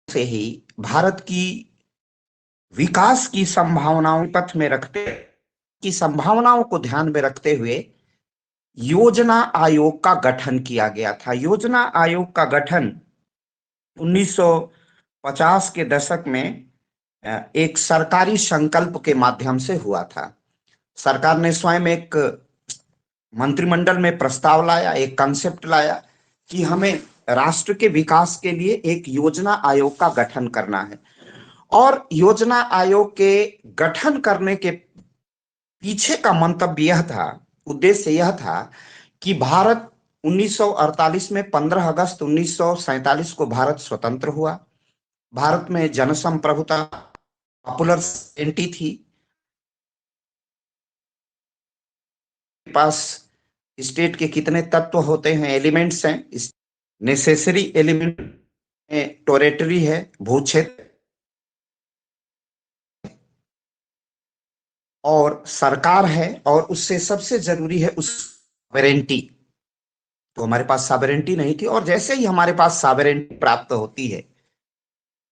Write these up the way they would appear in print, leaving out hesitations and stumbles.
से ही भारत की विकास की संभावनाओं पथ में रखते की संभावनाओं को ध्यान में रखते हुए योजना आयोग का गठन किया गया था। योजना आयोग का गठन 1950 के दशक में एक सरकारी संकल्प के माध्यम से हुआ था। सरकार ने स्वयं एक मंत्रिमंडल में प्रस्ताव लाया, एक कंसेप्ट लाया कि हमें राष्ट्र के विकास के लिए एक योजना आयोग का गठन करना है। और योजना आयोग के गठन करने के पीछे का मंतव्य यह था, उद्देश्य यह था कि भारत 1948 में 15 अगस्त 1947 को भारत स्वतंत्र हुआ। भारत में जनसंप्रभुता, पॉपुलर सोसाइटी थी। पास स्टेट के कितने तत्व होते हैं, एलिमेंट्स हैं। नेसेसरी एलिमेंट में टेरिटरी है, भूक्षेत्र, और सरकार है, और उससे सबसे जरूरी है उस सॉवरेंटी। तो हमारे पास सॉवरेंटी नहीं थी, और जैसे ही हमारे पास सॉवरेंटी प्राप्त होती है,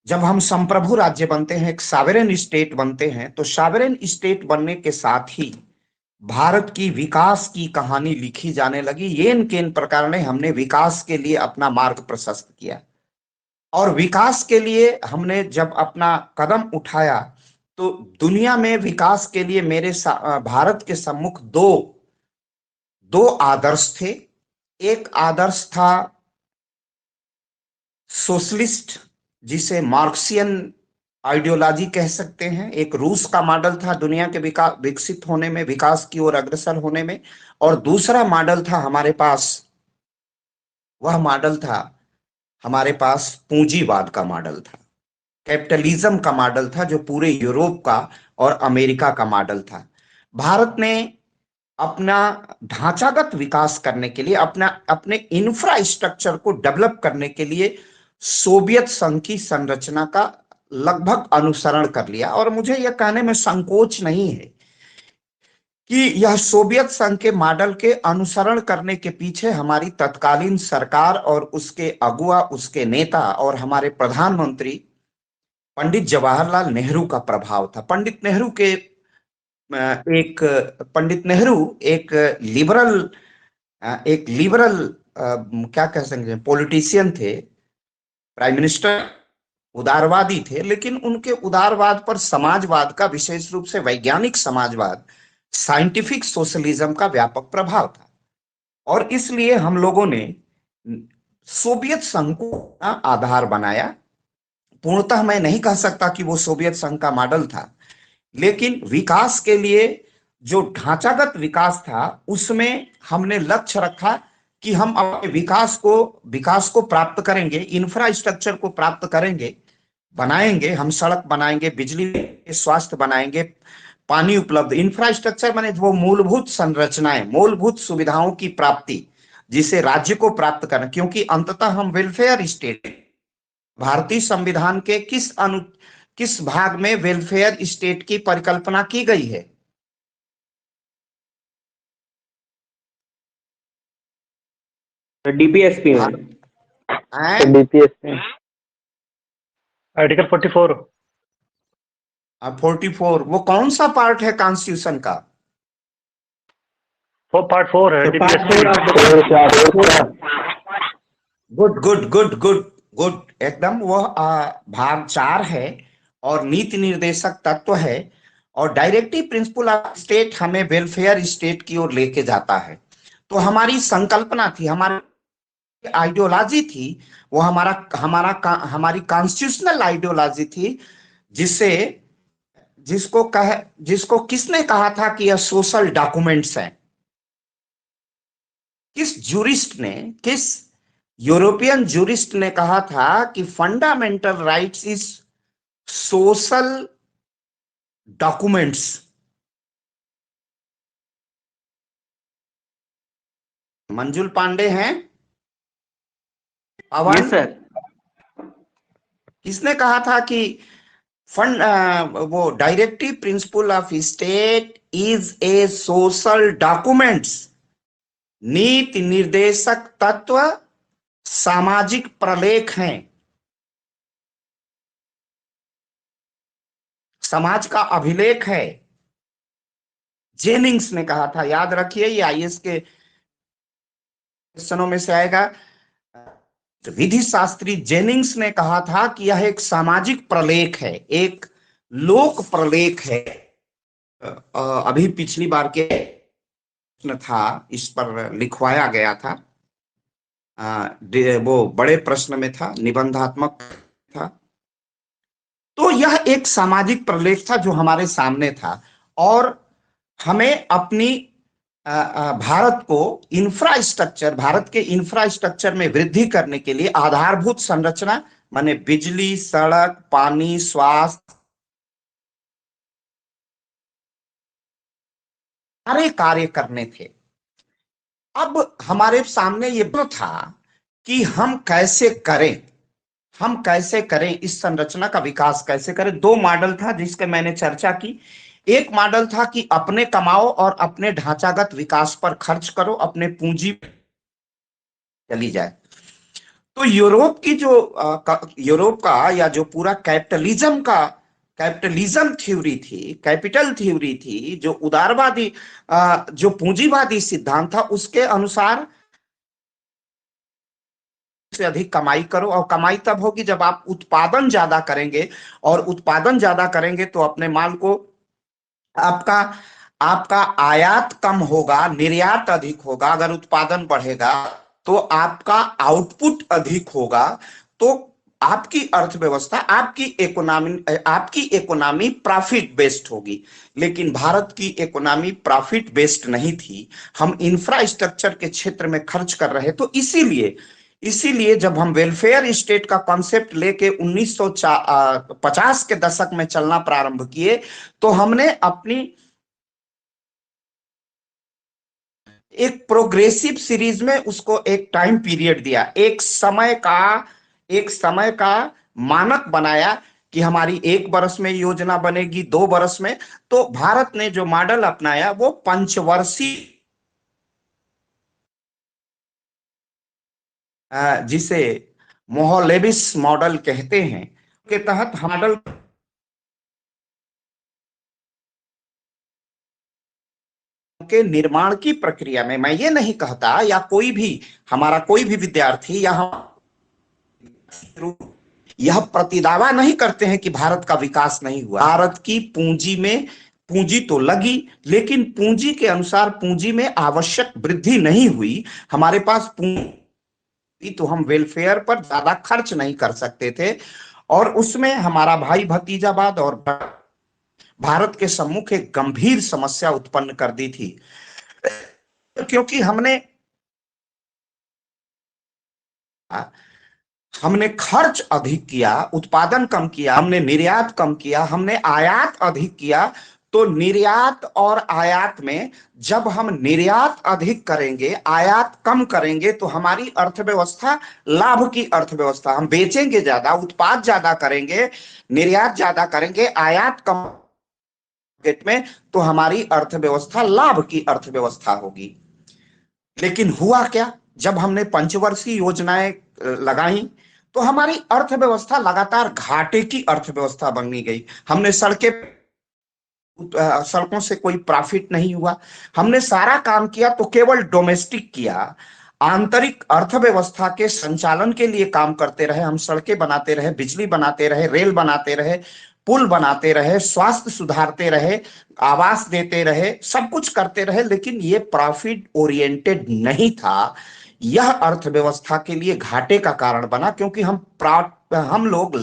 जब हम संप्रभु राज्य बनते हैं, एक सॉवरेन स्टेट बनते हैं, तो सॉवरेन स्टेट बनने के साथ ही भारत की विकास की कहानी लिखी जाने लगी। येन केन प्रकार ने हमने विकास के लिए अपना मार्ग प्रशस्त किया, और विकास के लिए हमने जब अपना कदम उठाया तो दुनिया में विकास के लिए मेरे भारत के सम्मुख दो आदर्श थे। एक आदर्श था सोशलिस्ट, जिसे मार्क्सियन आइडियोलॉजी कह सकते हैं। एक रूस का मॉडल था दुनिया के विकसित होने में, विकास की ओर अग्रसर होने में। और दूसरा मॉडल था हमारे पास, वह मॉडल था हमारे पास पूंजीवाद का मॉडल था, कैपिटलिज्म का मॉडल था, जो पूरे यूरोप का और अमेरिका का मॉडल था। भारत ने अपना ढांचागत विकास करने के लिए, अपने इंफ्रास्ट्रक्चर को डेवलप करने के लिए सोवियत संघ की संरचना का लगभग अनुसरण कर लिया। और मुझे यह कहने में संकोच नहीं है कि यह सोवियत संघ के मॉडल के अनुसरण करने के पीछे हमारी तत्कालीन सरकार और उसके अगुआ, उसके नेता और हमारे प्रधानमंत्री पंडित जवाहरलाल नेहरू का प्रभाव था। पंडित नेहरू एक लिबरल क्या कह सकते हैं, पॉलिटिशियन थे, प्राइम मिनिस्टर, उदारवादी थे। लेकिन उनके उदारवाद पर समाजवाद का, विशेष रूप से वैज्ञानिक समाजवाद, साइंटिफिक सोशलिज्म का व्यापक प्रभाव था। और इसलिए हम लोगों ने सोवियत संघ को आधार बनाया। पूर्णतः मैं नहीं कह सकता कि वो सोवियत संघ का मॉडल था, लेकिन विकास के लिए जो ढांचागत विकास था, उसमें हमने लक्ष्य रखा कि हम अपने विकास को प्राप्त करेंगे, इंफ्रास्ट्रक्चर को प्राप्त करेंगे, बनाएंगे। हम सड़क बनाएंगे, बिजली, स्वास्थ्य बनाएंगे, पानी उपलब्ध, इंफ्रास्ट्रक्चर माने वो मूलभूत संरचनाएं, मूलभूत सुविधाओं की प्राप्ति, जिसे राज्य को प्राप्त करना, क्योंकि अंततः हम वेलफेयर स्टेट। भारतीय संविधान के किस भाग में वेलफेयर स्टेट की परिकल्पना की गई है? डीपीएसपी में, डीपीएसपी आर्टिकल 44। 44 वो कौन सा पार्ट है कॉन्स्टिट्यूशन का? वो पार्ट 4 है DPSP. Good good good good good, एकदम वह भाग 4 है, और नीति निर्देशक तत्व है, और डायरेक्टिव प्रिंसिपल ऑफ स्टेट हमें वेलफेयर स्टेट की ओर लेके जाता है। तो हमारी संकल्पना थी, हमारी आइडियोलॉजी थी, वो हमारी कॉन्स्टिट्यूशनल आइडियोलॉजी थी, जिसको किसने कहा था कि यह सोशल डॉक्यूमेंट्स हैं? किस यूरोपियन जूरिस्ट ने कहा था कि fundamental rights is social documents? मंजुल पांडे हैं? Yes sir. किसने कहा था कि वो directive principle of state is a social documents, नीति निर्देशक तत्व सामाजिक प्रलेख हैं, समाज का अभिलेख है। जेनिंग्स ने कहा था, याद रखिए, ये आईएएस के क्वेश्चनों में से आएगा। विधि शास्त्री जेनिंग्स ने कहा था कि यह एक सामाजिक प्रलेख है, एक लोक प्रलेख है। अभी पिछली बार के प्रश्न था, इस पर लिखवाया गया था। वो बड़े प्रश्न में था, निबंधात्मक था। तो यह एक सामाजिक प्रलेख था जो हमारे सामने था, और हमें अपनी भारत को इंफ्रास्ट्रक्चर, भारत के इंफ्रास्ट्रक्चर में वृद्धि करने के लिए आधारभूत संरचना माने बिजली, सड़क, पानी, स्वास्थ्य, सारे कार्य करने थे। अब हमारे सामने ये था कि हम कैसे करें, हम कैसे करें, इस संरचना का विकास कैसे करें। दो मॉडल था जिसके मैंने चर्चा की। एक मॉडल था कि अपने कमाओ और अपने ढांचागत विकास पर खर्च करो, अपने पूंजी चली जाए। तो यूरोप की जो यूरोप का या जो पूरा कैपिटलिज्म थ्योरी थी, कैपिटल थ्योरी थी, जो उदारवादी जो पूंजीवादी सिद्धांत था, उसके अनुसार से अधिक कमाई करो, और कमाई तब होगी जब आप उत्पादन ज्यादा करेंगे, और उत्पादन ज्यादा करेंगे तो अपने माल को, आपका आपका आयात कम होगा, निर्यात अधिक होगा। अगर उत्पादन बढ़ेगा तो आपका आउटपुट अधिक होगा, तो आपकी अर्थव्यवस्था, आपकी इकोनॉमी प्रॉफिट बेस्ड होगी। लेकिन भारत की इकोनॉमी प्रॉफिट बेस्ड नहीं थी, हम इंफ्रास्ट्रक्चर के क्षेत्र में खर्च कर रहे। तो इसीलिए जब हम वेलफेयर स्टेट का कॉन्सेप्ट लेके 1950 के दशक में चलना प्रारंभ किए, तो हमने अपनी एक प्रोग्रेसिव सीरीज में उसको एक टाइम पीरियड दिया, एक समय का मानक बनाया कि हमारी 1 वर्ष में योजना बनेगी, 2 वर्ष में। तो भारत ने जो मॉडल अपनाया वो पंचवर्षीय, जिसे मोहलेविस मॉडल कहते हैं, के तहत मॉडल के निर्माण की प्रक्रिया में, मैं ये नहीं कहता, या कोई भी, हमारा कोई भी विद्यार्थी या हम यह प्रतिदावा नहीं करते हैं कि भारत का विकास नहीं हुआ। भारत की पूंजी में पूंजी तो लगी, लेकिन पूंजी के अनुसार पूंजी में आवश्यक वृद्धि नहीं हुई। हमारे पास पूंजी, तो हम वेलफेयर पर ज्यादा खर्च नहीं कर सकते थे, और उसमें हमारा भाई भतीजावाद और भारत के सम्मुख एक गंभीर समस्या उत्पन्न कर दी थी, क्योंकि हमने खर्च अधिक किया, उत्पादन कम किया, हमने निर्यात कम किया, हमने आयात अधिक किया। तो निर्यात और आयात में, जब हम निर्यात अधिक करेंगे, आयात कम करेंगे, तो हमारी अर्थव्यवस्था लाभ की अर्थव्यवस्था, हम बेचेंगे ज्यादा, उत्पाद ज्यादा करेंगे, निर्यात ज्यादा करेंगे, आयात कम में, तो हमारी अर्थव्यवस्था लाभ की अर्थव्यवस्था होगी। लेकिन हुआ क्या, जब हमने पंचवर्षीय योजनाएं लगाई, तो हमारी अर्थव्यवस्था लगातार घाटे की अर्थव्यवस्था बननी गई। हमने सड़कों से कोई प्रॉफिट नहीं हुआ। हमने सारा काम किया तो केवल डोमेस्टिक किया, आंतरिक अर्थव्यवस्था के संचालन के लिए काम करते रहे। हम सड़कें बनाते रहे, बिजली बनाते रहे, रेल बनाते रहे, पुल बनाते रहे, स्वास्थ्य सुधारते रहे, आवास देते रहे, सब कुछ करते रहे, लेकिन ये प्रॉफिट ओरिएंटेड नहीं था। यह अर्थव्यवस्था के लिए घाटे का कारण बना, क्योंकि हम लोग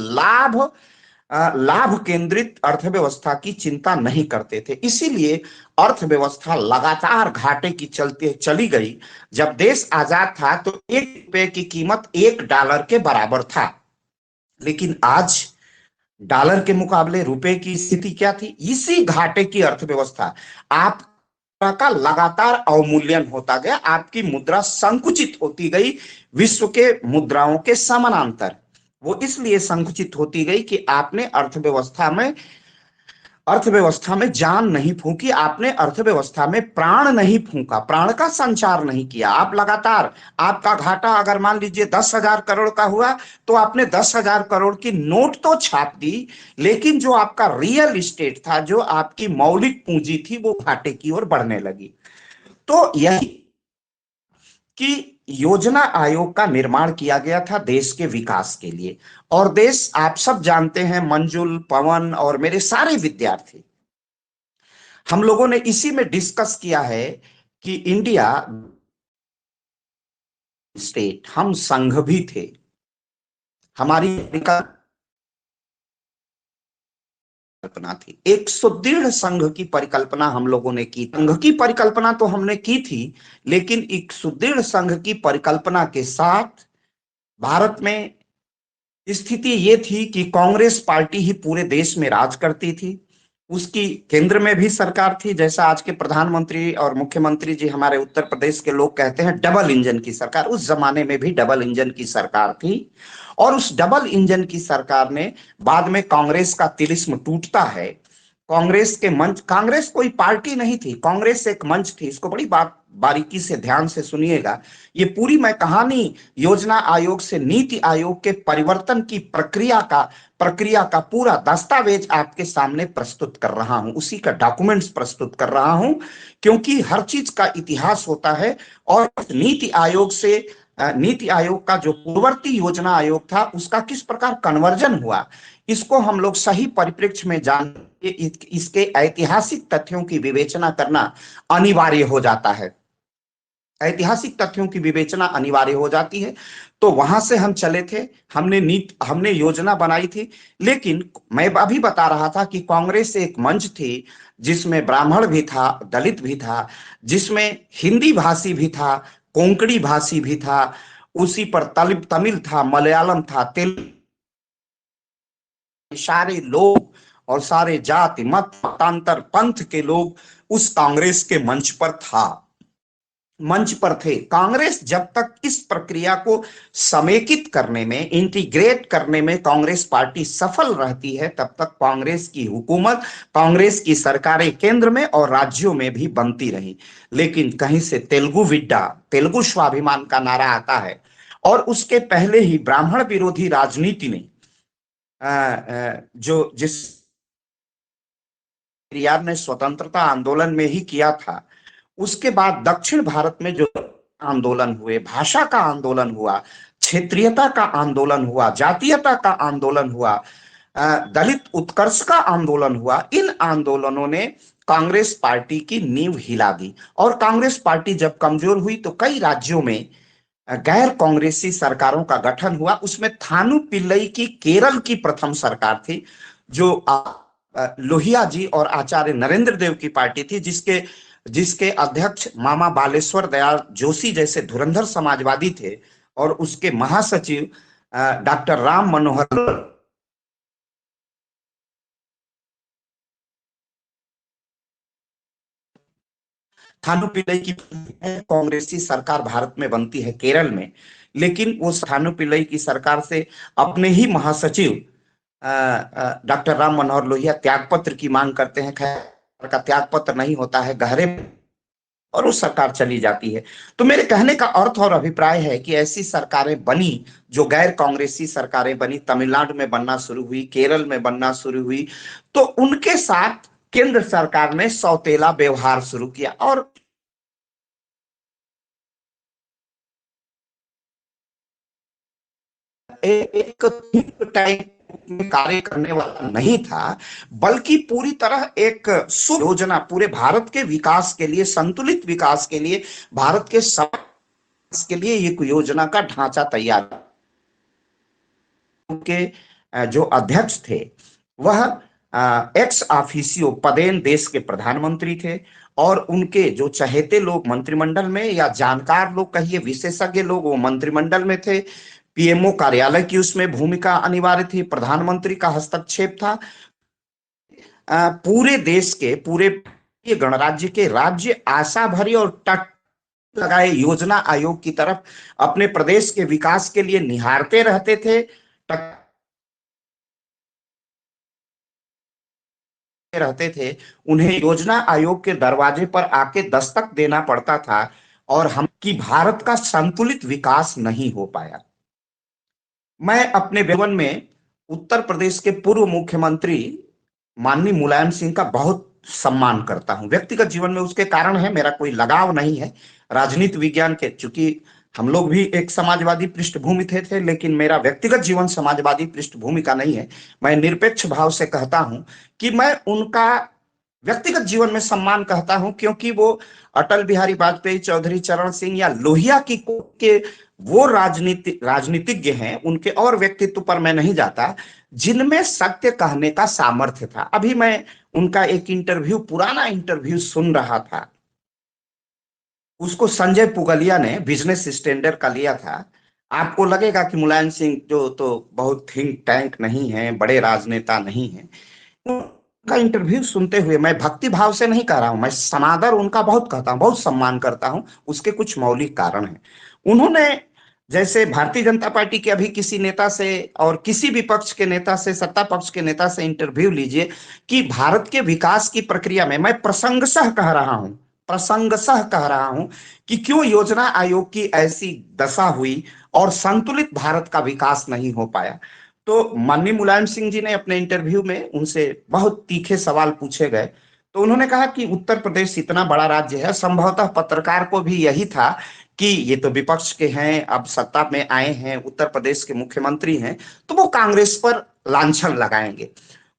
लाभ केंद्रित अर्थव्यवस्था की चिंता नहीं करते थे। इसीलिए अर्थव्यवस्था लगातार घाटे की चली गई। जब देश आजाद था तो ₹1 की कीमत $1 के बराबर था, लेकिन आज डॉलर के मुकाबले रुपए की स्थिति क्या थी? इसी घाटे की अर्थव्यवस्था, आप का लगातार अवमूल्यन होता गया, आपकी मुद्रा संकुचित होती गई विश्व के मुद्राओं के समानांतर। वो इसलिए संकुचित होती गई कि आपने अर्थव्यवस्था में अर्थव्यवस्था में जान नहीं फूंकी, आपने अर्थव्यवस्था में प्राण नहीं फूंका, प्राण का संचार नहीं किया। आप लगातार, आपका घाटा अगर मान लीजिए 10,000 करोड़ का हुआ तो आपने 10,000 करोड़ की नोट तो छाप दी, लेकिन जो आपका रियल इस्टेट था, जो आपकी मौलिक पूंजी थी, वो घाटे की ओर बढ़ने लगी। तो यही कि योजना आयोग का निर्माण किया गया था देश के विकास के लिए। और देश, आप सब जानते हैं, मंजुल, पवन और मेरे सारे विद्यार्थी, हम लोगों ने इसी में डिस्कस किया है कि इंडिया स्टेट, हम संघ भी थे। हमारी परिकल्पना थी, एक सुदृढ़ संघ की परिकल्पना हम लोगों ने की। संघ की परिकल्पना तो हमने की थी, लेकिन एक सुदृढ़ संघ की परिकल्पना के साथ भारत में स्थिति ये थी कि कांग्रेस पार्टी ही पूरे देश में राज करती थी। उसकी केंद्र में भी सरकार थी, जैसा आज के प्रधानमंत्री और मुख्यमंत्री जी हमारे उत्तर प्रदेश के लोग कहते हैं, डबल इंजन की सरकार। उस जमाने में भी डबल इंजन की सरकार थी। और उस डबल इंजन की सरकार ने, बाद में कांग्रेस का तिलिस्म टूटता है। कांग्रेस के मंच, कांग्रेस कोई पार्टी नहीं थी, कांग्रेस एक मंच थी। इसको बड़ी बारीकी से ध्यान से सुनिएगा। ये पूरी मैं कहानी योजना आयोग से नीति आयोग के परिवर्तन की प्रक्रिया का पूरा दस्तावेज आपके सामने प्रस्तुत कर रहा हूं, उसी का डॉक्यूमेंट्स प्रस्तुत कर रहा हूं, क्योंकि हर चीज का इतिहास होता है। और नीति आयोग का जो पूर्ववर्ती योजना आयोग था, उसका किस प्रकार कन्वर्जन हुआ, इसको हम लोग सही परिप्रेक्ष्य में जान के इसके ऐतिहासिक तथ्यों की विवेचना करना अनिवार्य हो जाता है। ऐतिहासिक तथ्यों की विवेचना अनिवार्य हो जाती है। तो वहां से हम चले थे, हमने योजना बनाई थी। लेकिन मैं अभी बता रहा था कि कांग्रेस एक मंच थी जिसमें ब्राह्मण भी था, दलित भी था, जिसमें हिंदी भाषी भी था, कोंकणी भाषी भी था, उसी पर तमिल था, मलयालम था, तेलुगु, सारे लोग और सारे जाति मत मतांतर पंथ के लोग उस कांग्रेस के मंच पर थे। कांग्रेस जब तक इस प्रक्रिया को समेकित करने में, इंटीग्रेट करने में कांग्रेस पार्टी सफल रहती है, तब तक कांग्रेस की हुकूमत, कांग्रेस की सरकारें केंद्र में और राज्यों में भी बनती रही। लेकिन कहीं से तेलुगु विड्डा, तेलुगु स्वाभिमान का नारा आता है। और उसके पहले ही ब्राह्मण विरोधी राजनीति ने जो जिस पेरियार ने स्वतंत्रता आंदोलन में ही किया था, उसके बाद दक्षिण भारत में जो आंदोलन हुए, भाषा का आंदोलन हुआ, क्षेत्रीयता का आंदोलन हुआ, जातीयता का आंदोलन हुआ, दलित उत्कर्ष का आंदोलन हुआ, इन आंदोलनों ने कांग्रेस पार्टी की नींव हिला दी। और कांग्रेस पार्टी जब कमजोर हुई तो कई राज्यों में गैर कांग्रेसी सरकारों का गठन हुआ। उसमें थानु पिल्लई की केरल की प्रथम सरकार थी, जो लोहिया जी और आचार्य नरेंद्र देव की पार्टी थी, जिसके अध्यक्ष मामा बालेश्वर दयाल जोशी जैसे धुरंधर समाजवादी थे, और उसके महासचिव डॉक्टर राम मनोहर थानु पिल्लई की कांग्रेसी सरकार भारत में बनती है केरल में। लेकिन वो थानु पिल्लई की सरकार से अपने ही महासचिव डॉक्टर राम मनोहर लोहिया त्यागपत्र की मांग करते हैं। खैर का त्यागपत्र नहीं होता है, गहरे, और वो सरकार चली जाती है। तो मेरे कहने का अर्थ और अभिप्राय है कि ऐसी सरकारें बनी जो गैर कांग्रेसी सरकारें बनी, तमिलनाडु में बनना शुरू हुई, केरल में बनना शुरू हुई। तो उनके साथ केंद्र सरकार ने सौतेला व्यवहार शुरू किया। और एक टाइप में कार्य करने वाला नहीं था, बल्कि पूरी तरह एक योजना पूरे भारत के विकास के लिए, संतुलित विकास के लिए, भारत के समाज के लिए एक योजना का ढांचा तैयार। के जो अध्यक्ष थे वह एक्स ऑफिसियो पदेन देश के प्रधानमंत्री थे, और उनके जो चहेते लोग मंत्रिमंडल में, या जानकार लोग कहिए, विशेषज्ञ लोग, वो मंत्रिमंडल में थे। पीएमओ कार्यालय की उसमें भूमिका अनिवार्य थी, प्रधानमंत्री का हस्तक्षेप था। पूरे देश के, पूरे गणराज्य के राज्य आशा भरी और टक लगाए योजना आयोग की तरफ अपने प्रदेश के विकास के लिए निहारते रहते थे। रहते थे, उन्हें योजना आयोग के दरवाजे पर आके दस्तक देना पड़ता था, और हम कि भारत का संतुलित विकास नहीं हो पाया। मैं अपने जीवन में उत्तर प्रदेश के पूर्व मुख्यमंत्री माननीय मुलायम सिंह का बहुत सम्मान करता हूं। व्यक्तिगत जीवन में उसके कारण है, मेरा कोई लगाव नहीं है राजनीति विज्ञान के, चूंकि हम लोग भी एक समाजवादी पृष्ठभूमि थे, लेकिन मेरा व्यक्तिगत जीवन समाजवादी पृष्ठभूमि का नहीं है। मैं निरपेक्ष भाव से कहता हूं कि मैं उनका व्यक्तिगत जीवन में सम्मान कहता हूं, क्योंकि वो अटल बिहारी वाजपेयी, चौधरी चरण सिंह या लोहिया की के वो राजनीतिज्ञ हैं, उनके और व्यक्तित्व पर मैं नहीं जाता, जिनमें सत्य कहने का सामर्थ्य था। अभी मैं उनका एक इंटरव्यू, पुराना इंटरव्यू सुन रहा था, उसको संजय पुगलिया ने बिजनेस स्टैंडर्ड का लिया था। आपको लगेगा कि मुलायम सिंह जो तो बहुत थिंक टैंक नहीं है, बड़े राजनेता नहीं है। उनका इंटरव्यू सुनते हुए, मैं भक्ति भाव से नहीं कह रहा हूं, मैं समादर उनका बहुत कहता हूं, बहुत सम्मान करता हूं, उसके कुछ मौलिक कारण हैं। उन्होंने, जैसे भारतीय जनता पार्टी के अभी किसी नेता से और किसी भी पक्ष के नेता से, सत्ता पक्ष के नेता से इंटरव्यू लीजिए कि भारत के विकास की प्रक्रिया में, मैं प्रसंगतः कह रहा हूं, प्रसंगतः कह रहा हूं कि क्यों योजना आयोग की ऐसी दशा हुई और संतुलित भारत का विकास नहीं हो पाया। तो माननीय मुलायम सिंह जी ने अपने इंटरव्यू में उनसे बहुत तीखे सवाल पूछे गए, तो उन्होंने कहा कि उत्तर प्रदेश इतना बड़ा राज्य है, संभवतः पत्रकार को भी यही था कि ये तो विपक्ष के हैं, अब सत्ता में आए हैं, उत्तर प्रदेश के मुख्यमंत्री हैं, तो वो कांग्रेस पर लांछन लगाएंगे।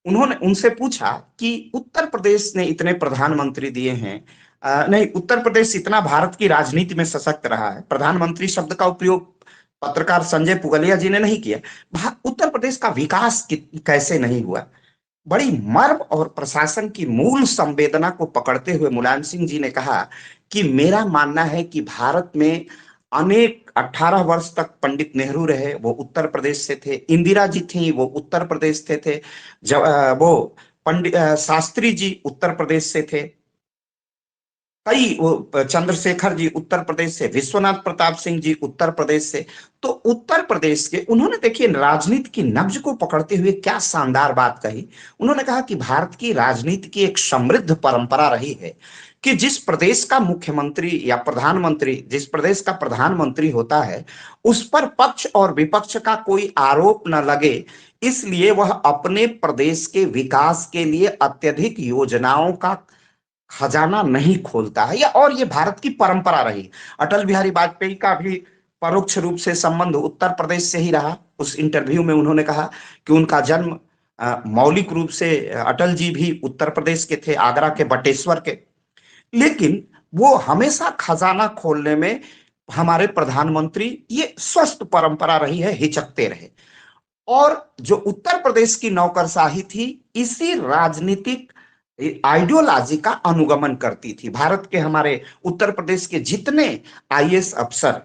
उन्होंने उनसे पूछा कि उत्तर प्रदेश ने इतने प्रधानमंत्री दिए हैं, नहीं, उत्तर प्रदेश इतना भारत की राजनीति में सशक्त रहा है, प्रधानमंत्री शब्द का उपयोग पत्रकार संजय पुगलिया जी ने नहीं किया, उत्तर प्रदेश का विकास कैसे नहीं हुआ। बड़ी मर्म और प्रशासन की मूल संवेदना को पकड़ते हुए मुलायम सिंह जी ने कहा कि मेरा मानना है कि भारत में अनेक 18 वर्ष तक पंडित नेहरू रहे, वो उत्तर प्रदेश से थे, इंदिरा जी थी, वो उत्तर प्रदेश से थे, जब वो पंडित शास्त्री जी उत्तर प्रदेश से थे, कई वो चंद्रशेखर जी उत्तर प्रदेश से, विश्वनाथ प्रताप सिंह जी उत्तर प्रदेश से। तो उत्तर प्रदेश के, उन्होंने देखिए राजनीति की नब्ज को पकड़ते हुए क्या शानदार बात कही। उन्होंने कहा कि भारत की राजनीति की एक समृद्ध परंपरा रही है कि जिस प्रदेश का मुख्यमंत्री या प्रधानमंत्री, जिस प्रदेश का प्रधानमंत्री होता है, उस पर पक्ष और विपक्ष का कोई आरोप न लगे, इसलिए वह अपने प्रदेश के विकास के लिए अत्यधिक योजनाओं का खजाना नहीं खोलता है, या और ये भारत की परंपरा रही। अटल बिहारी वाजपेयी का भी परोक्ष रूप से संबंध उत्तर प्रदेश से ही रहा। उस इंटरव्यू में उन्होंने कहा कि उनका जन्म मौलिक रूप से अटल जी भी उत्तर प्रदेश के थे, आगरा के बटेश्वर के, लेकिन वो हमेशा खजाना खोलने में, हमारे प्रधानमंत्री, ये स्वस्थ परंपरा रही है, हिचकते रहे। और जो उत्तर प्रदेश की नौकरशाही थी, इसी राजनीतिक आइडियोलॉजी का अनुगमन करती थी। भारत के, हमारे उत्तर प्रदेश के जितने आईएएस अफसर,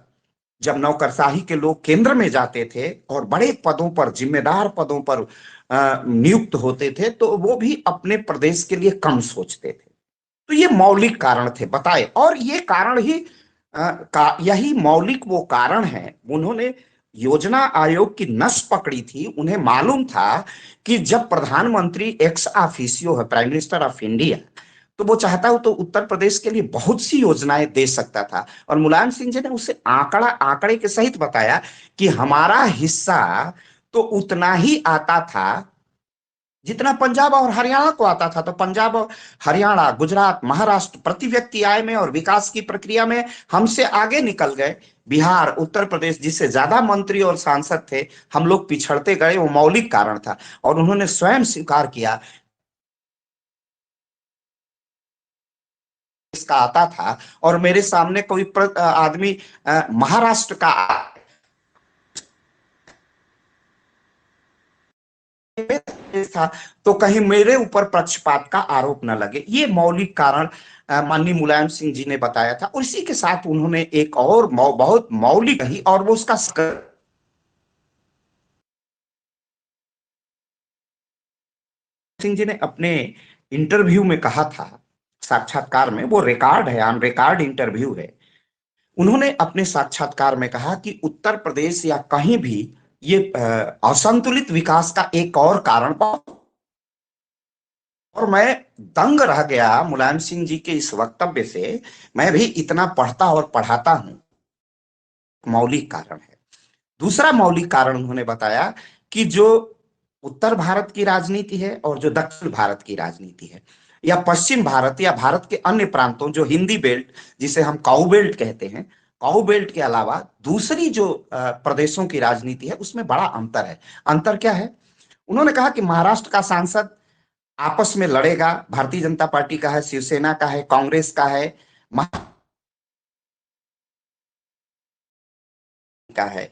जब नौकरशाही के लोग केंद्र में जाते थे और बड़े पदों पर, जिम्मेदार पदों पर नियुक्त होते थे, तो वो भी अपने प्रदेश के लिए कम सोचते थे। तो ये मौलिक कारण थे, बताए, और ये कारण ही यही मौलिक वो कारण है। उन्होंने योजना आयोग की नस पकड़ी थी, उन्हें मालूम था कि जब प्रधानमंत्री एक्स ऑफिशियो है, प्राइम मिनिस्टर ऑफ इंडिया, तो वो चाहता हो तो उत्तर प्रदेश के लिए बहुत सी योजनाएं दे सकता था। और मुलायम सिंह जी ने उसे आंकड़े के सहित बताया कि हमारा हिस्सा तो उतना ही आता था जितना पंजाब और हरियाणा को आता था। तो पंजाब और हरियाणा, गुजरात, महाराष्ट्र प्रति व्यक्ति आय में और विकास की प्रक्रिया में हमसे आगे निकल गए। बिहार, उत्तर प्रदेश, जिससे ज्यादा मंत्री और सांसद थे, हम लोग पिछड़ते गए, वो मौलिक कारण था। और उन्होंने स्वयं स्वीकार किया, इसका आता था, और मेरे सामने कोई आदमी महाराष्ट्र का था, तो कहीं मेरे ऊपर पक्षपात का आरोप न लगे। ये मौलिक कारण माननीय मुलायम सिंह जी ने बताया था। और इसी के साथ उन्होंने एक और बहुत मौलिक कही, और वो उसका सिंह जी ने अपने इंटरव्यू में कहा था, साक्षात्कार में, वो रिकॉर्ड है, ऑन रिकॉर्ड इंटरव्यू है। उन्होंने अपने साक्षात्कार में कहा कि उत्तर प्रदेश या कहीं भी ये असंतुलित विकास का एक और कारण और मैं दंग रह गया मुलायम सिंह जी के इस वक्तव्य से। मैं भी इतना पढ़ता और पढ़ाता हूं। मौलिक कारण है। दूसरा मौलिक कारण उन्होंने बताया कि जो उत्तर भारत की राजनीति है और जो दक्षिण भारत की राजनीति है, या पश्चिम भारत या भारत के अन्य प्रांतों, जो हिंदी बेल्ट जिसे हम काउ बेल्ट कहते हैं, काउ बेल्ट के अलावा दूसरी जो प्रदेशों की राजनीति है उसमें बड़ा अंतर है। अंतर क्या है? उन्होंने कहा कि महाराष्ट्र का सांसद आपस में लड़ेगा, भारतीय जनता पार्टी का है, शिवसेना का है, कांग्रेस का है, का है,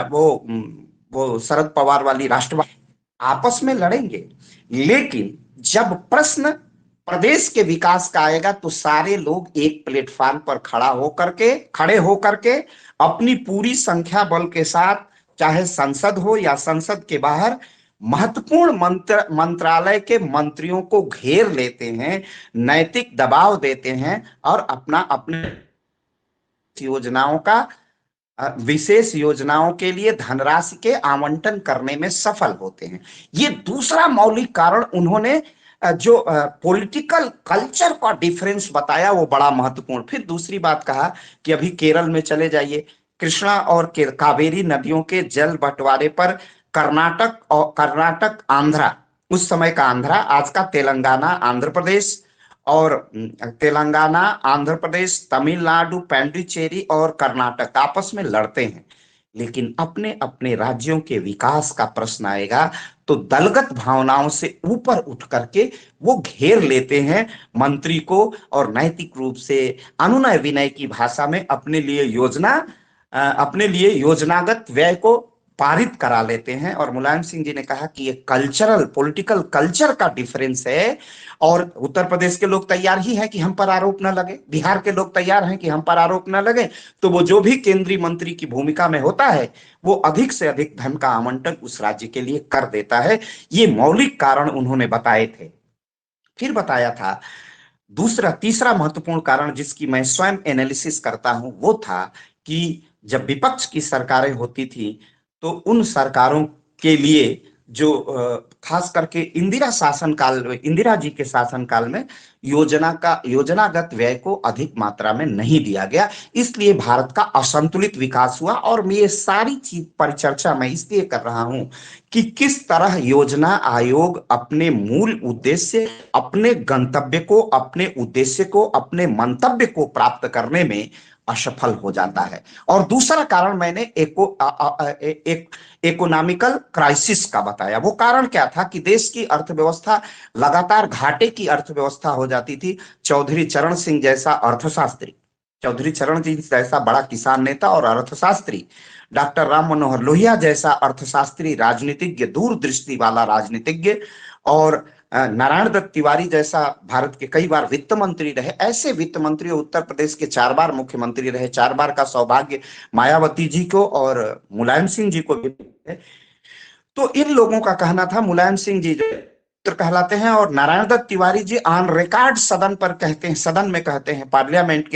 वो शरद पवार वाली राष्ट्रवाद, आपस में लड़ेंगे। लेकिन जब प्रश्न प्रदेश के विकास का आएगा तो सारे लोग एक प्लेटफॉर्म पर खड़े होकर के अपनी पूरी संख्या बल के साथ, चाहे संसद हो या संसद के बाहर, महत्वपूर्ण मंत्रालय के मंत्रियों को घेर लेते हैं, नैतिक दबाव देते हैं और अपने योजनाओं का विशेष योजनाओं के लिए धनराशि के आवंटन करने में सफल होते हैं। ये दूसरा मौलिक कारण उन्होंने जो पॉलिटिकल कल्चर का डिफरेंस बताया वो बड़ा महत्वपूर्ण। फिर दूसरी बात कहा कि अभी केरल में चले जाइए, कृष्णा और कावेरी नदियों के जल बंटवारे पर कर्नाटक आंध्रा, उस समय का आंध्रा, आज का तेलंगाना आंध्र प्रदेश, और तेलंगाना, आंध्र प्रदेश, तमिलनाडु, पांडिचेरी और कर्नाटक आपस में लड़ते हैं। लेकिन अपने अपने राज्यों के विकास का प्रश्न आएगा तो दलगत भावनाओं से ऊपर उठ करके वो घेर लेते हैं मंत्री को और नैतिक रूप से अनुनय विनय की भाषा में अपने लिए योजनागत व्यय को पारित करा लेते हैं। और मुलायम सिंह जी ने कहा कि ये कल्चरल, पॉलिटिकल कल्चर का डिफरेंस है। और उत्तर प्रदेश के लोग तैयार ही हैं कि हम पर आरोप न लगे, बिहार के लोग तैयार हैं कि हम पर आरोप न लगे, तो वो जो भी केंद्रीय मंत्री की भूमिका में होता है वो अधिक से अधिक धन का आवंटन उस राज्य के लिए कर देता है। ये मौलिक कारण उन्होंने बताए थे। फिर बताया था तीसरा महत्वपूर्ण कारण जिसकी मैं स्वयं एनालिसिस करता हूं वो था कि जब विपक्ष की सरकारें होती थी तो उन सरकारों के लिए जो खास करके इंदिरा जी के शासनकाल में योजनागत व्यय को अधिक मात्रा में नहीं दिया गया, इसलिए भारत का असंतुलित विकास हुआ। और ये सारी चीज परिचर्चा मैं इसलिए कर रहा हूं कि किस तरह योजना आयोग अपने मूल उद्देश्य, अपने गंतव्य को, अपने उद्देश्य को, अपने मंतव्य को प्राप्त करने में असफल हो जाता है। और दूसरा कारण मैंने इकोनॉमिकल क्राइसिस का बताया। वो कारण क्या था कि देश की अर्थव्यवस्था लगातार घाटे की अर्थव्यवस्था हो जाती थी। चौधरी चरण जी जैसा बड़ा किसान नेता और अर्थशास्त्री, डॉक्टर राम मनोहर लोहिया जैसा अर्थशास्त्री, राजनीतिज्ञ, दूरदृष्टि वाला राजनीतिज्ञ, और नारायण दत्त तिवारी जैसा भारत के कई बार वित्त मंत्री रहे, ऐसे वित्त मंत्री, उत्तर प्रदेश के 4 बार मुख्यमंत्री रहे, 4 बार का सौभाग्य मायावती जी को और मुलायम सिंह जी को भी है। तो इन लोगों का कहना था, मुलायम सिंह जी जो कहलाते हैं और नारायण दत्त तिवारी जी ऑन रिकॉर्ड सदन में कहते हैं, पार्लियामेंट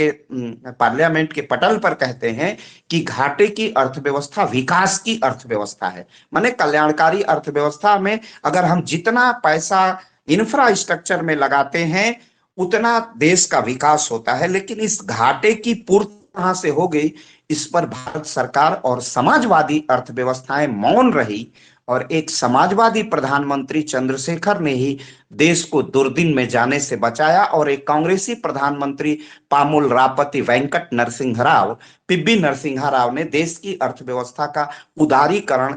के पटल पर कहते हैं कि घाटे की अर्थव्यवस्था विकास की अर्थव्यवस्था है। माने कल्याणकारी अर्थव्यवस्था में अगर हम जितना पैसा इंफ्रास्ट्रक्चर में लगाते हैं उतना देश का विकास होता है। लेकिन इस घाटे की पूर्ति कहां से हो गई, इस पर भारत सरकार और समाजवादी अर्थव्यवस्थाएं मौन रही। और एक समाजवादी प्रधानमंत्री चंद्रशेखर ने ही देश को दुर्दिन में जाने से बचाया, और एक कांग्रेसी प्रधानमंत्री पामुल रापति वेंकट नरसिंह राव, पिब्बी नरसिंहा राव ने देश की अर्थव्यवस्था का उदारीकरण,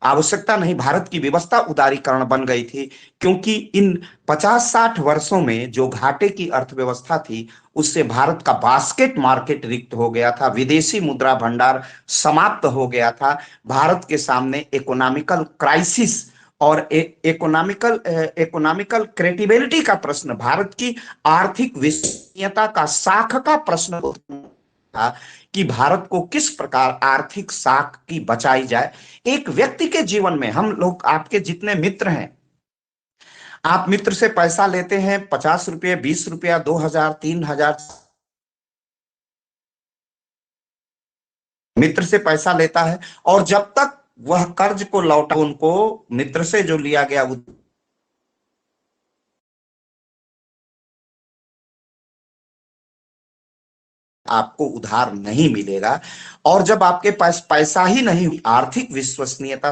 आवश्यकता नहीं, भारत की व्यवस्था उदारीकरण बन गई थी। क्योंकि इन 50-60 वर्षों में जो घाटे की अर्थव्यवस्था थी उससे भारत का बास्केट मार्केट रिक्त हो गया था, विदेशी मुद्रा भंडार समाप्त हो गया था। भारत के सामने इकोनॉमिकल क्राइसिस और इकोनॉमिकल क्रेडिबिलिटी का प्रश्न, भारत की आर्थिक विश्वसनीयता का साख का प्रश्न था कि भारत को किस प्रकार आर्थिक साख की बचाई जाए। एक व्यक्ति के जीवन में, हम लोग, आपके जितने मित्र हैं, आप मित्र से पैसा लेते हैं, 50 रुपये, 20 रुपया, 2000, 3000, मित्र से पैसा लेता है, और जब तक वह कर्ज को लौटा, उनको मित्र से जो लिया गया आपको उधार नहीं मिलेगा। और जब आपके पास पैसा ही नहीं, आर्थिक विश्वसनीयता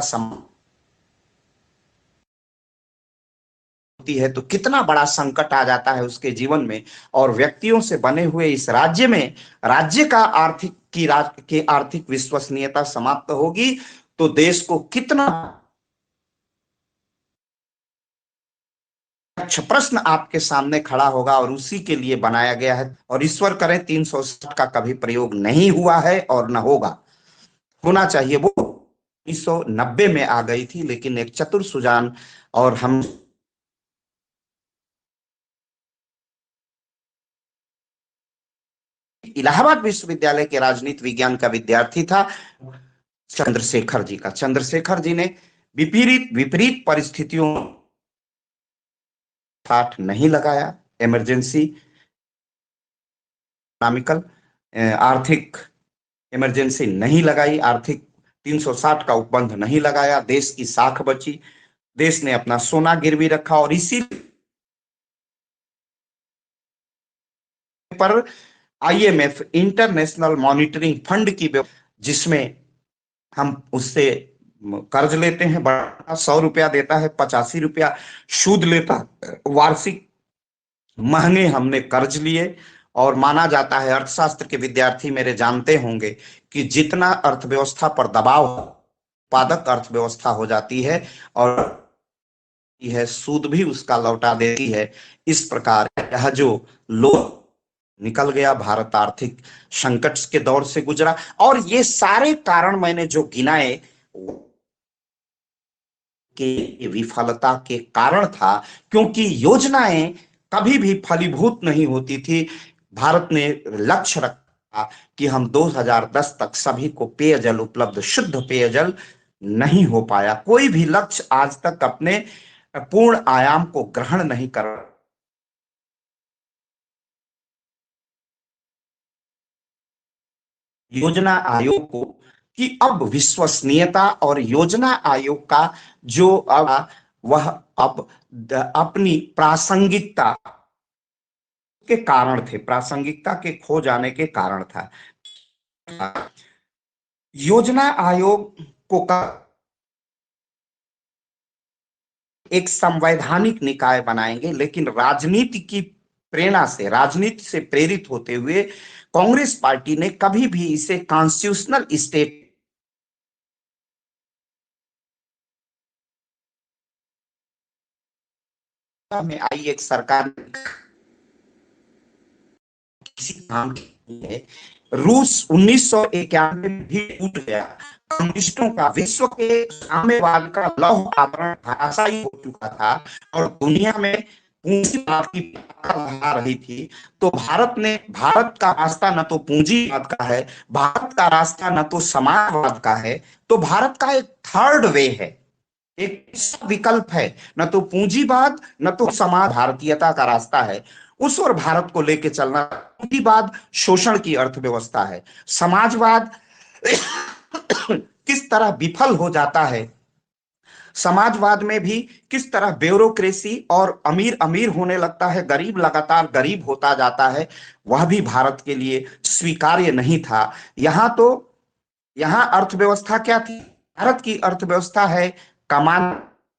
होती है तो कितना बड़ा संकट आ जाता है उसके जीवन में। और व्यक्तियों से बने हुए इस राज्य में, राज्य का आर्थिक विश्वसनीयता समाप्त होगी तो देश को कितना प्रश्न आपके सामने खड़ा होगा, और उसी के लिए बनाया गया है। और ईश्वर करें 360 का कभी प्रयोग नहीं हुआ है और न होगा। होना चाहिए, वो 1990 में आ गई थी, लेकिन एक चतुर सुजान, और हम इलाहाबाद विश्वविद्यालय के राजनीति विज्ञान का विद्यार्थी था, चंद्रशेखर जी का। चंद्रशेखर जी ने विपरीत विपरीत परिस्थितियों ठाठ नहीं लगाया, इमरजेंसी इकोनॉमिकल आर्थिक इमरजेंसी नहीं लगाई, आर्थिक 360 का उपबंध नहीं लगाया, देश की साख बची, देश ने अपना सोना गिरवी रखा। और इसी पर आईएमएफ, इंटरनेशनल मॉनिटरिंग फंड की, जिसमें हम उससे कर्ज लेते हैं, बड़ा 100 रुपया देता है, 85 रुपया सूद लेता, वार्षिक महंगे हमने कर्ज लिए। और माना जाता है, अर्थशास्त्र के विद्यार्थी मेरे जानते होंगे कि जितना अर्थव्यवस्था पर दबाव, उत्पादक अर्थव्यवस्था हो जाती है, और यह सूद भी उसका लौटा देती है। इस प्रकार यह जो लोग निकल गया, भारत आर्थिक संकट के दौर से गुजरा। और ये सारे कारण मैंने जो गिनाए के विफलता के कारण था, क्योंकि योजनाएं कभी भी फलीभूत नहीं होती थी। भारत ने लक्ष्य रखा कि हम 2010 तक सभी को पेयजल उपलब्ध, शुद्ध पेयजल, नहीं हो पाया। कोई भी लक्ष्य आज तक अपने पूर्ण आयाम को ग्रहण नहीं कर। योजना आयोग को कि अब विश्वसनीयता और योजना आयोग का जो अब वह अब अपनी प्रासंगिकता के कारण थे, प्रासंगिकता के खो जाने के कारण था। योजना आयोग को एक संवैधानिक निकाय बनाएंगे, लेकिन राजनीति की प्रेरणा से, राजनीति से प्रेरित होते हुए कांग्रेस पार्टी ने कभी भी इसे कॉन्स्टिट्यूशनल स्टेट में आई एक सरकार किसी काम की है। रूस 1991 में भी टूट गया। कम्युनिस्टों का, विश्व के साम्यवाद का लौह आवरण धराशायी हो चुका था, और दुनिया में पूंजीवाद की लहरा रही थी। तो भारत का रास्ता न तो पूंजीवाद का है, भारत का रास्ता न तो समाजवाद का है, तो भारत का एक थर्ड वे है, एक विकल्प है, न तो पूंजीवाद न तो समाज, भारतीयता का रास्ता है। उस और भारत को लेके चलना। पूंजीवाद शोषण की अर्थव्यवस्था है, समाजवाद किस तरह विफल हो जाता है, समाजवाद में भी किस तरह ब्यूरोक्रेसी और अमीर अमीर होने लगता है, गरीब लगातार गरीब होता जाता है, वह भी भारत के लिए स्वीकार्य नहीं था। यहां अर्थव्यवस्था क्या थी? भारत की अर्थव्यवस्था है कमान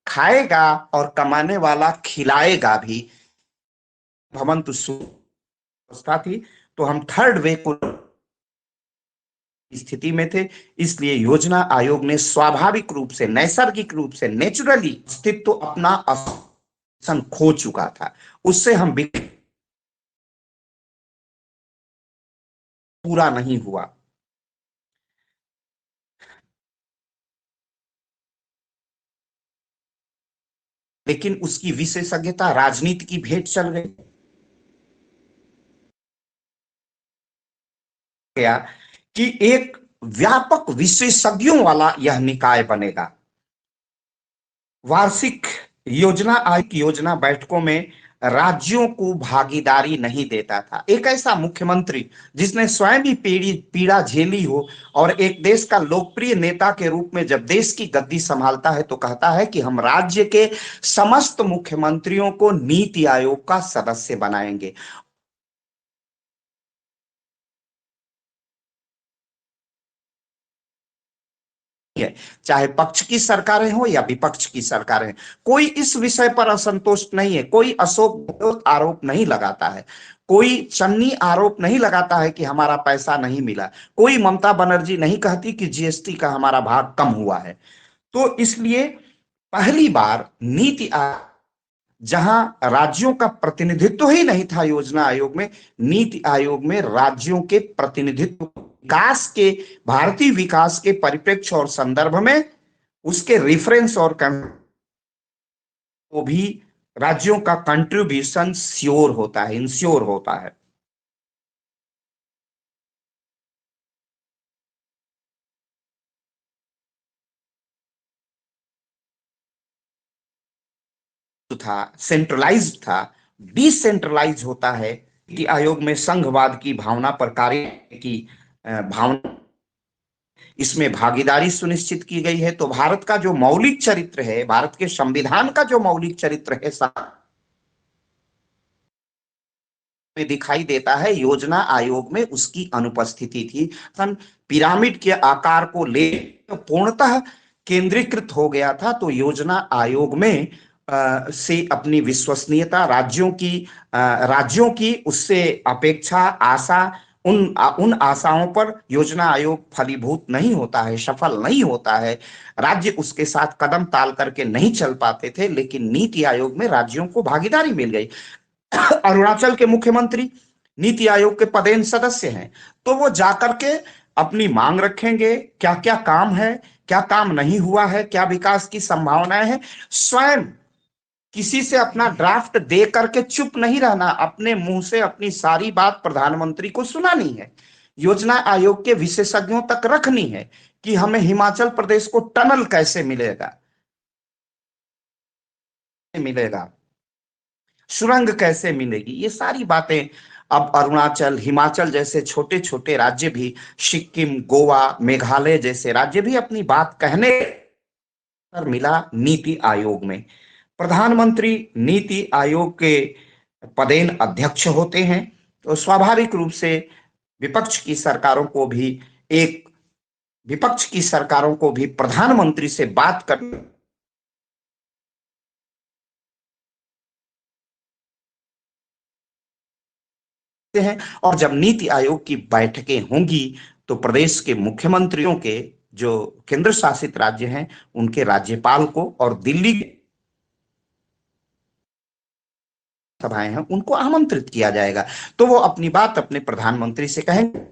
खाएगा और कमाने वाला खिलाएगा भी। भवंतु व्यवस्था थी, तो हम थर्ड वे को स्थिति में थे। इसलिए योजना आयोग ने स्वाभाविक रूप से, नैसर्गिक रूप से, नेचुरली अस्तित्व अपना खो चुका था। उससे हम पूरा नहीं हुआ। लेकिन उसकी विशेषज्ञता राजनीति की भेंट चल गया कि एक व्यापक विशेषज्ञों वाला यह निकाय बनेगा। वार्षिक योजना आयोग की योजना बैठकों में राज्यों को भागीदारी नहीं देता था। एक ऐसा मुख्यमंत्री जिसने स्वयं ही पीड़ा झेली हो और एक देश का लोकप्रिय नेता के रूप में जब देश की गद्दी संभालता है तो कहता है कि हम राज्य के समस्त मुख्यमंत्रियों को नीति आयोग का सदस्य बनाएंगे। है, चाहे पक्ष की सरकारें हो या विपक्ष की सरकारें, कोई इस विषय पर असंतुष्ट नहीं है, कोई अशोक आरोप नहीं लगाता है, कोई चन्नी आरोप नहीं लगाता है कि हमारा पैसा नहीं मिला, कोई ममता बनर्जी नहीं कहती कि जीएसटी का हमारा भाग कम हुआ है। तो इसलिए पहली बार नीति आयोग, जहां राज्यों का प्रतिनिधित्व ही नहीं था योजना आयोग में, नीति आयोग में राज्यों के प्रतिनिधित्व, विकास के, भारतीय विकास के परिप्रेक्ष्य और संदर्भ में उसके रेफरेंस और को भी राज्यों का कंट्रीब्यूशन श्योर होता है, इंश्योर होता है। था, सेंट्रलाइज्ड था, डिसेंट्रलाइज होता है कि आयोग में संघवाद की भावना पर कार्य की भावना, इसमें भागीदारी सुनिश्चित की गई है। तो भारत का जो मौलिक चरित्र है, भारत के संविधान का जो मौलिक चरित्र है में दिखाई देता है, योजना आयोग में उसकी अनुपस्थिति थी। पिरामिड के आकार को ले पूर्णतः केंद्रीकृत हो गया था। तो योजना आयोग में से अपनी विश्वसनीयता, राज्यों की उससे अपेक्षा, आशा, उन आशाओं पर योजना आयोग फलीभूत नहीं होता है, सफल नहीं होता है। राज्य उसके साथ कदम ताल करके नहीं चल पाते थे, लेकिन नीति आयोग में राज्यों को भागीदारी मिल गई। अरुणाचल के मुख्यमंत्री नीति आयोग के पदेन सदस्य हैं, तो वो जाकर के अपनी मांग रखेंगे, क्या क्या काम है, क्या काम नहीं हुआ है, क्या विकास की संभावनाएं हैं। स्वयं किसी से अपना ड्राफ्ट दे करके चुप नहीं रहना, अपने मुंह से अपनी सारी बात प्रधानमंत्री को सुनानी है, योजना आयोग के विशेषज्ञों तक रखनी है कि हमें हिमाचल प्रदेश को टनल कैसे मिलेगा, सुरंग कैसे मिलेगी, ये सारी बातें। अब अरुणाचल, हिमाचल जैसे छोटे छोटे राज्य भी, सिक्किम, गोवा, मेघालय जैसे राज्य भी अपनी बात कहने पर मिला नीति आयोग में। प्रधानमंत्री नीति आयोग के पदेन अध्यक्ष होते हैं, तो स्वाभाविक रूप से विपक्ष की सरकारों को भी प्रधानमंत्री से बात करने हैं। और जब नीति आयोग की बैठकें होंगी तो प्रदेश के मुख्यमंत्रियों के, जो केंद्र शासित राज्य हैं, उनके राज्यपाल को और दिल्ली सभाएं हैं उनको आमंत्रित किया जाएगा। तो वो अपनी बात अपने प्रधानमंत्री से कहेंगे।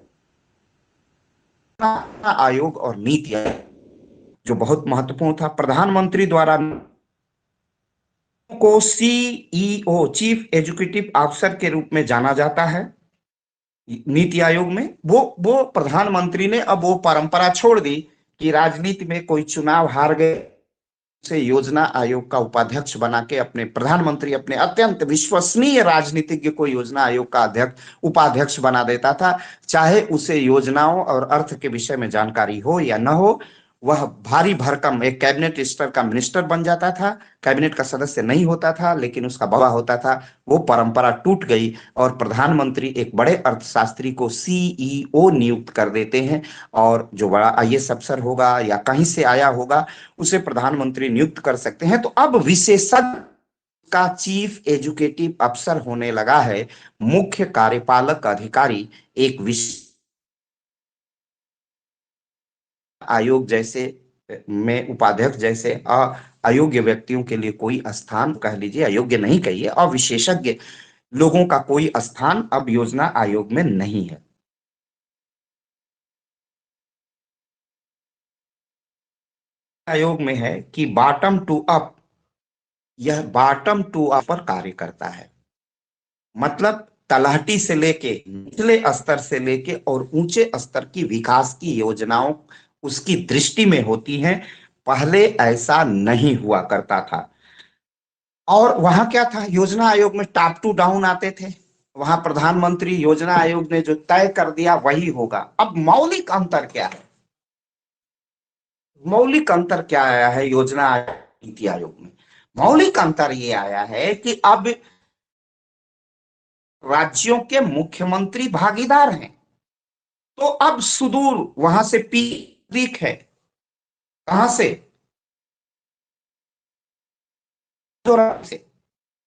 आयोग और नीति आयोग जो बहुत महत्वपूर्ण था, प्रधानमंत्री द्वारा को सीईओ, चीफ एजुकेटिव ऑफिसर के रूप में जाना जाता है नीति आयोग में। वो प्रधानमंत्री ने अब वो परंपरा छोड़ दी कि राजनीति में कोई चुनाव हार गए से योजना आयोग का उपाध्यक्ष बना के प्रधानमंत्री अपने अत्यंत विश्वसनीय राजनीतिज्ञ को योजना आयोग का उपाध्यक्ष बना देता था। चाहे उसे योजनाओं और अर्थ के विषय में जानकारी हो या न हो, वह भारी भरकम एक कैबिनेट स्तर का मिनिस्टर बन जाता था, कैबिनेट का सदस्य नहीं होता था, लेकिन उसका बड़ा होता था। वो परंपरा टूट गई और प्रधानमंत्री एक बड़े अर्थशास्त्री को सीईओ नियुक्त कर देते हैं, और जो बड़ा आईएएस अफसर होगा या कहीं से आया होगा उसे प्रधानमंत्री नियुक्त कर सकते हैं। तो अब विशेषज्ञ का चीफ एजुकेटिव अफसर होने लगा है मुख्य कार्यपालक अधिकारी, एक विशेष आयोग जैसे में उपाध्यक्ष जैसे अयोग्य व्यक्तियों के लिए कोई स्थान, कह लीजिए, अयोग्य नहीं कहिए, अविशेषज्ञ लोगों का कोई स्थान अब योजना आयोग में नहीं है। आयोग में है कि बॉटम टू अप, यह बॉटम टू अप पर कार्य करता है। मतलब तलहटी से लेके, निचले स्तर से लेके और ऊंचे स्तर की विकास की योजनाओं उसकी दृष्टि में होती हैं। पहले ऐसा नहीं हुआ करता था। और वहां क्या था, योजना आयोग में टॉप टू डाउन आते थे, वहां प्रधानमंत्री योजना आयोग ने जो तय कर दिया वही होगा। अब मौलिक अंतर क्या है, मौलिक अंतर क्या आया है योजना आयोग नीति आयोग में? मौलिक अंतर ये आया है कि अब राज्यों के मुख्यमंत्री भागीदार हैं। तो अब सुदूर वहां से पीक है, कहां से, मिजोरम से।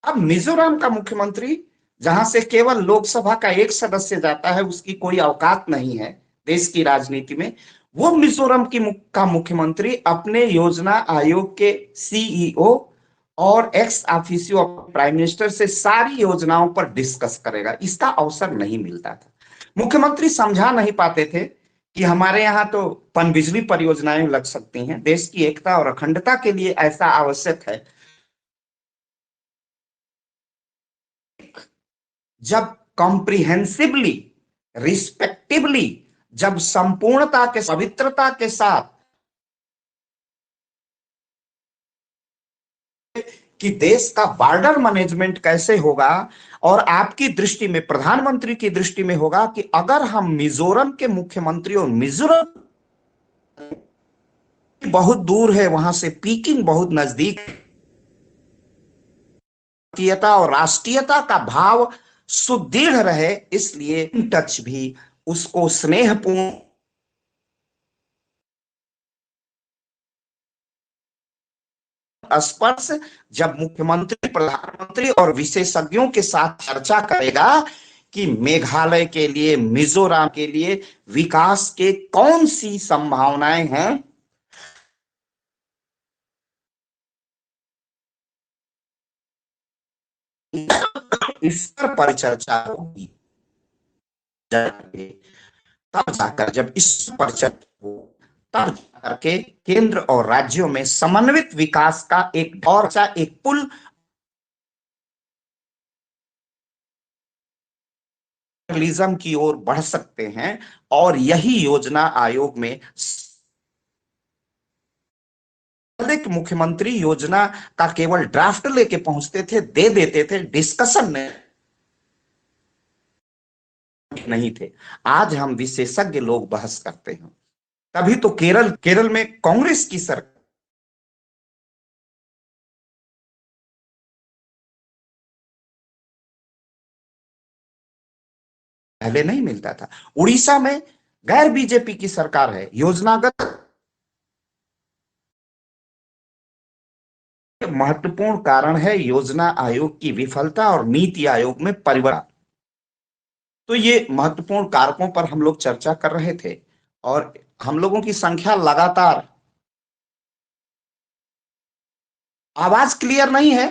अब मिजोरम का मुख्यमंत्री, जहां से केवल लोकसभा का एक सदस्य जाता है, उसकी कोई औकात नहीं है देश की राजनीति में, वो मिजोरम का मुख्यमंत्री अपने योजना आयोग के सीईओ और एक्स ऑफिसियो प्राइम मिनिस्टर से सारी योजनाओं पर डिस्कस करेगा। इसका अवसर नहीं मिलता था। मुख्यमंत्री समझा नहीं पाते थे कि हमारे यहाँ तो पनबिजली परियोजनाएं लग सकती हैं, देश की एकता और अखंडता के लिए ऐसा आवश्यक है। जब कॉम्प्रिहेंसिवली, रिस्पेक्टिवली, जब संपूर्णता के पवित्रता के साथ कि देश का बॉर्डर मैनेजमेंट कैसे होगा, और आपकी दृष्टि में, प्रधानमंत्री की दृष्टि में होगा कि अगर हम मिजोरम के मुख्यमंत्री, और मिजोरम बहुत दूर है वहां से, पीकिंग बहुत नजदीक, राष्ट्रीयता और राष्ट्रीयता का भाव सुदृढ़ रहे, इसलिए टच भी उसको स्नेहपूर्ण स्पर्श, जब मुख्यमंत्री, प्रधानमंत्री और विशेषज्ञों के साथ चर्चा करेगा कि मेघालय के लिए, मिजोरम के लिए विकास के कौन सी संभावनाएं हैं, इस पर परिचर्चा होगी। तब जाकर, जब इस पर चर्चा हो, तब जाकर के केंद्र और राज्यों में समन्वित विकास का एक और एक पुल फेडरलिज्म की ओर बढ़ सकते हैं। और यही योजना आयोग में मुख्यमंत्री योजना का केवल ड्राफ्ट लेके पहुंचते थे, दे देते थे, डिस्कशन नहीं थे। आज हम विशेषज्ञ लोग बहस करते हैं। तभी तो केरल केरल में कांग्रेस की सरकार, पहले नहीं मिलता था। उड़ीसा में गैर बीजेपी की सरकार है, योजनागत महत्वपूर्ण कारण है योजना आयोग की विफलता और नीति आयोग में परिवर्तन। तो ये महत्वपूर्ण कारकों पर हम लोग चर्चा कर रहे थे, और हम लोगों की संख्या लगातार, आवाज क्लियर नहीं है।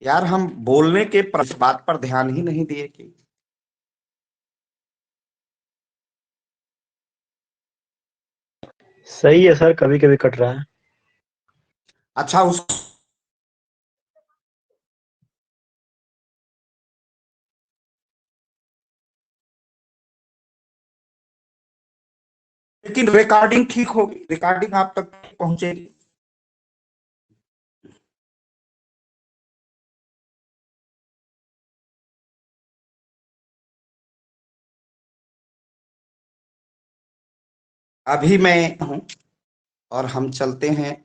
यार हम बोलने के बात पर ध्यान ही नहीं दिए कि, सही है सर, कभी कभी कट रहा है। अच्छा उस, लेकिन रिकॉर्डिंग ठीक होगी, रिकॉर्डिंग आप तक पहुंचेगी। अभी मैं हूं, और हम चलते हैं।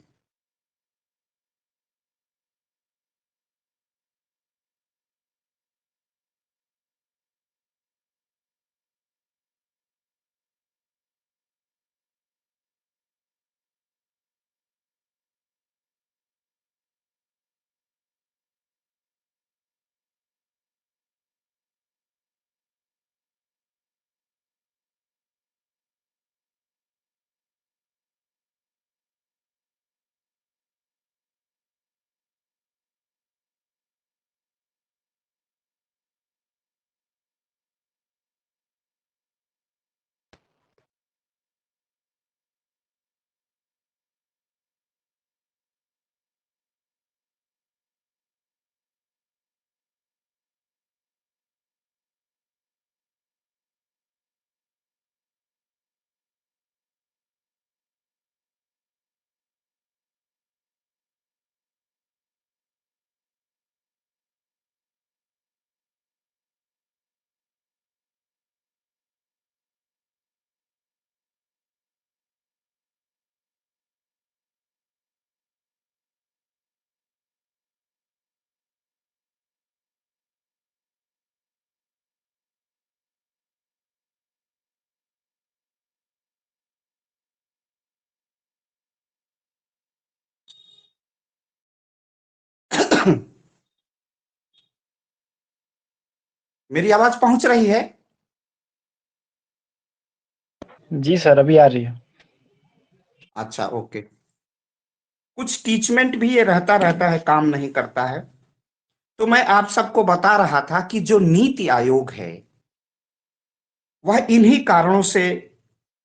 मेरी आवाज पहुंच रही है? जी सर, अभी आ रही है। अच्छा, ओके। कुछ टीचमेंट भी ये रहता है, काम नहीं करता है। तो मैं आप सबको बता रहा था कि जो नीति आयोग है वह इन्हीं कारणों से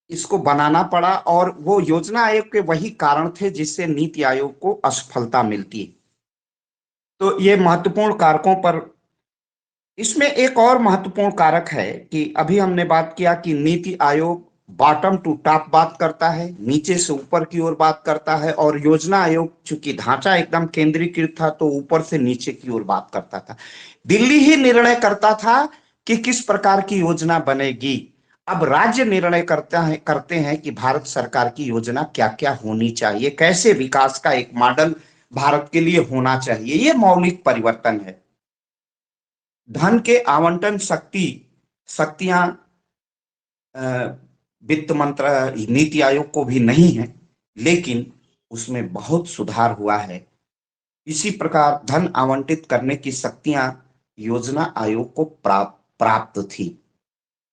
इसको बनाना पड़ा, और वो योजना आयोग के वही कारण थे जिससे नीति आयोग को असफलता मिलती है। तो ये महत्वपूर्ण कारकों पर, इसमें एक और महत्वपूर्ण कारक है कि अभी हमने बात किया कि NITI Aayog bottom to top बात करता है, नीचे से ऊपर की ओर बात करता है, और योजना आयोग चूंकि ढांचा एकदम केंद्रीकृत था तो ऊपर से नीचे की ओर बात करता था। दिल्ली ही निर्णय करता था कि किस प्रकार की योजना बनेगी। अब राज्य निर्णय करते हैं कि भारत सरकार की योजना क्या क्या होनी चाहिए, कैसे विकास का एक मॉडल भारत के लिए होना चाहिए। ये मौलिक परिवर्तन है। धन के आवंटन शक्तियां वित्त मंत्र नीति आयोग को भी नहीं है, लेकिन उसमें बहुत सुधार हुआ है। इसी प्रकार धन आवंटित करने की शक्तियां योजना आयोग को प्राप्त थी,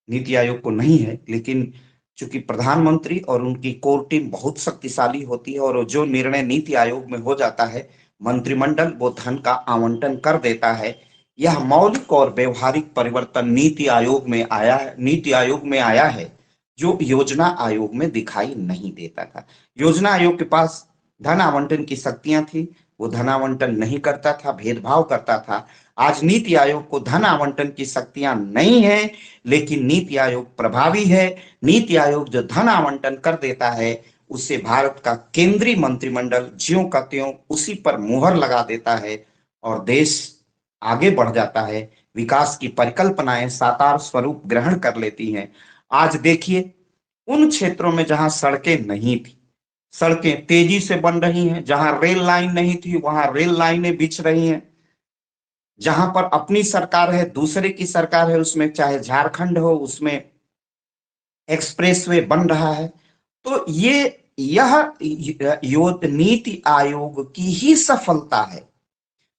नीति आयोग को नहीं है। लेकिन चूंकि प्रधानमंत्री और उनकी कोर टीम बहुत शक्तिशाली होती है, और जो निर्णय नीति आयोग में हो जाता है, मंत्रिमंडल वो धन का आवंटन कर देता है। यह मौलिक और व्यवहारिक परिवर्तन नीति आयोग में आया है, जो योजना आयोग में दिखाई नहीं देता था। योजना आयोग के पास धन आवंटन की शक्तियां थी, वो धन आवंटन नहीं करता था, भेदभाव करता था। आज नीति आयोग को धन आवंटन की शक्तियां नहीं है, लेकिन नीति आयोग प्रभावी है। नीति आयोग जो धन आवंटन कर देता है, उससे भारत का केंद्रीय मंत्रिमंडल ज्यों का त्यों उसी पर मुहर लगा देता है, और देश आगे बढ़ जाता है। विकास की परिकल्पनाएं साकार स्वरूप ग्रहण कर लेती हैं। आज देखिए, उन क्षेत्रों में जहां सड़कें नहीं थी, सड़कें तेजी से बन रही हैं। जहां रेल लाइन नहीं थी, वहां रेल लाइनें बिछ रही हैं। जहां पर अपनी सरकार है, दूसरे की सरकार है, उसमें चाहे झारखंड हो, उसमें एक्सप्रेसवे बन रहा है। तो यह नीति आयोग की ही सफलता है।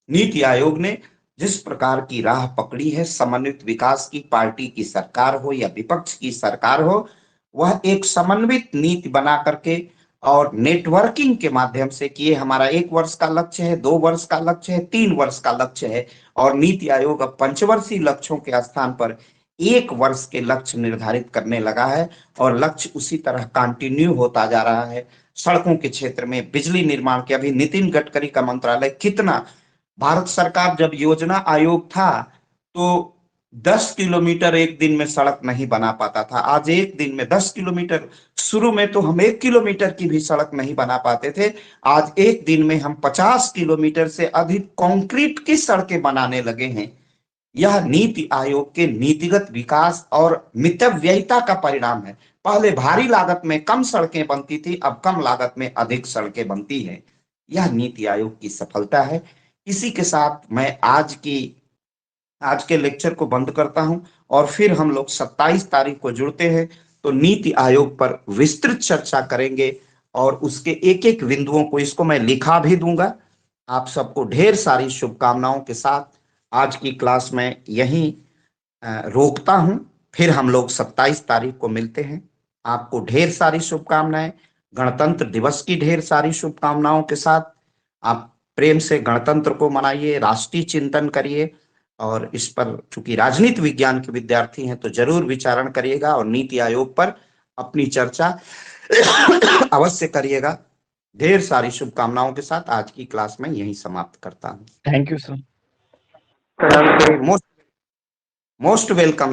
नीति आयोग ने जिस प्रकार की राह पकड़ी है, समन्वित विकास की, पार्टी की सरकार हो या विपक्ष की सरकार हो, वह एक समन्वित नीति बना करके और नेटवर्किंग के माध्यम से कि ये हमारा 1 वर्ष का लक्ष्य है, 2 वर्ष का लक्ष्य है, 3 वर्ष का लक्ष्य है, और नीति आयोग अब पंचवर्षीय लक्ष्यों के स्थान पर 1 वर्ष के लक्ष्य निर्धारित करने लगा है, और लक्ष्य उसी तरह कंटिन्यू होता जा रहा है। सड़कों के क्षेत्र में, बिजली निर्माण के, अभी नितिन गडकरी का मंत्रालय कितना, भारत सरकार जब योजना आयोग था तो 10 किलोमीटर एक दिन में सड़क नहीं बना पाता था। आज एक दिन में 10 किलोमीटर, शुरू में तो हम 1 किलोमीटर की भी सड़क नहीं बना पाते थे। आज एक दिन में हम 50 किलोमीटर से अधिक कंक्रीट की सड़कें बनाने लगे हैं। यह नीति आयोग के नीतिगत विकास और मितव्ययिता का परिणाम है। पहले भारी लागत में कम सड़कें बनती थी, अब कम लागत में अधिक सड़कें बनती हैं। यह नीति आयोग की सफलता है। इसी के साथ मैं आज के लेक्चर को बंद करता हूं, और फिर हम लोग 27 तारीख को जुड़ते हैं, तो नीति आयोग पर विस्तृत चर्चा करेंगे, और उसके एक एक बिंदुओं को, इसको मैं लिखा भी दूंगा। आप सबको ढेर सारी शुभकामनाओं के साथ आज की क्लास में यहीं रोकता हूं। फिर हम लोग 27 तारीख को मिलते हैं। आपको ढेर सारी शुभकामनाएं। गणतंत्र दिवस की ढेर सारी शुभकामनाओं के साथ आप प्रेम से गणतंत्र को मनाइए, राष्ट्रीय चिंतन करिए, और इस पर चूंकि राजनीति विज्ञान के विद्यार्थी हैं तो जरूर विचारण करिएगा, और नीति आयोग पर अपनी चर्चा अवश्य करिएगा। ढेर सारी शुभकामनाओं के साथ आज की क्लास में यहीं समाप्त करता हूं। Thank you sir. Most most welcome.